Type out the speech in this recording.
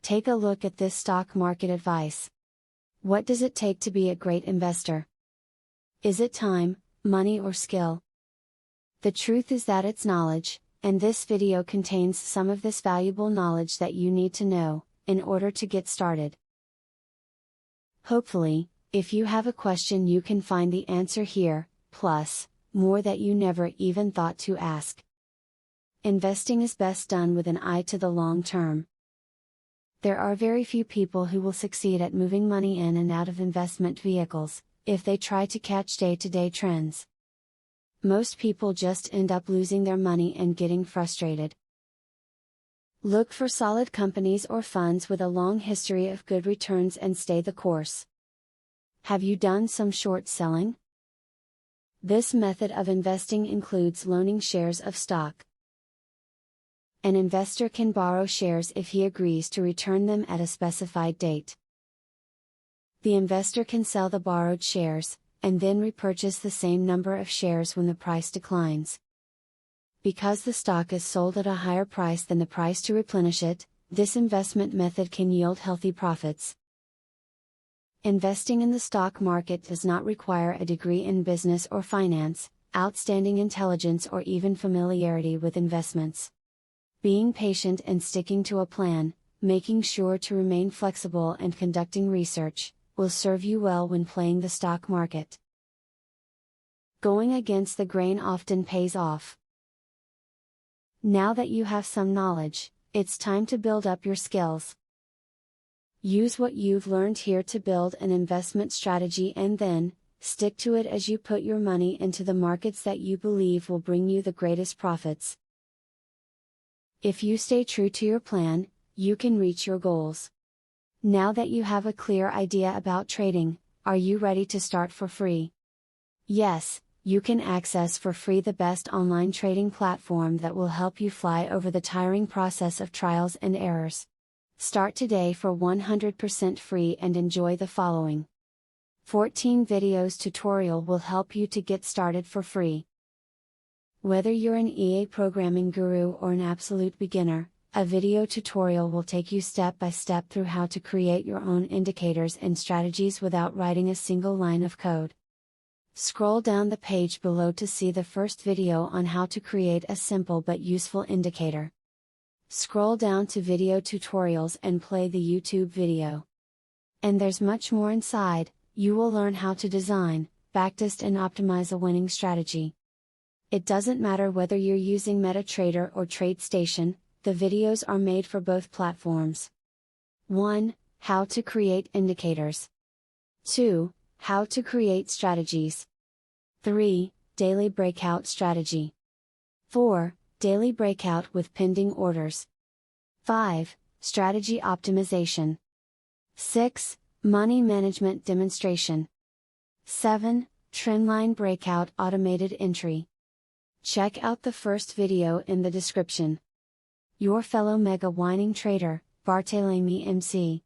Take a look at this stock market advice. What does it take to be a great investor? Is it time, money, or skill? The truth is that it's knowledge, and this video contains some of this valuable knowledge that you need to know, in order to get started. Hopefully, if you have a question you can find the answer here, plus, more that you never even thought to ask. Investing is best done with an eye to the long term. There are very few people who will succeed at moving money in and out of investment vehicles, if they try to catch day-to-day trends. Most people just end up losing their money and getting frustrated. Look for solid companies or funds with a long history of good returns and stay the course. Have you done some short selling? This method of investing includes loaning shares of stock. An investor can borrow shares if he agrees to return them at a specified date. The investor can sell the borrowed shares, and then repurchase the same number of shares when the price declines. Because the stock is sold at a higher price than the price to replenish it, this investment method can yield healthy profits. Investing in the stock market does not require a degree in business or finance, outstanding intelligence, or even familiarity with investments. Being patient and sticking to a plan, making sure to remain flexible and conducting research, will serve you well when playing the stock market. Going against the grain often pays off. Now that you have some knowledge, it's time to build up your skills. Use what you've learned here to build an investment strategy and then, stick to it as you put your money into the markets that you believe will bring you the greatest profits. If you stay true to your plan, you can reach your goals. Now that you have a clear idea about trading, are you ready to start for free? Yes, you can access for free the best online trading platform that will help you fly over the tiring process of trials and errors. Start today for 100% free and enjoy the following 14 videos tutorial will help you to get started for free. Whether you're an EA programming guru or an absolute beginner, a video tutorial will take you step by step through how to create your own indicators and strategies without writing a single line of code. Scroll down the page below to see the first video on how to create a simple but useful indicator. Scroll down to video tutorials and play the YouTube video. And there's much more inside. You will learn how to design, backtest, and optimize a winning strategy. It doesn't matter whether you're using MetaTrader or TradeStation, the videos are made for both platforms. 1. How to create indicators. 2. How to create strategies. 3. Daily breakout strategy. 4. Daily breakout with pending orders. 5. Strategy optimization. 6. Money management demonstration. 7. Trendline breakout automated entry. Check out the first video in the description. Your fellow mega winning trader, Barthelemy MC.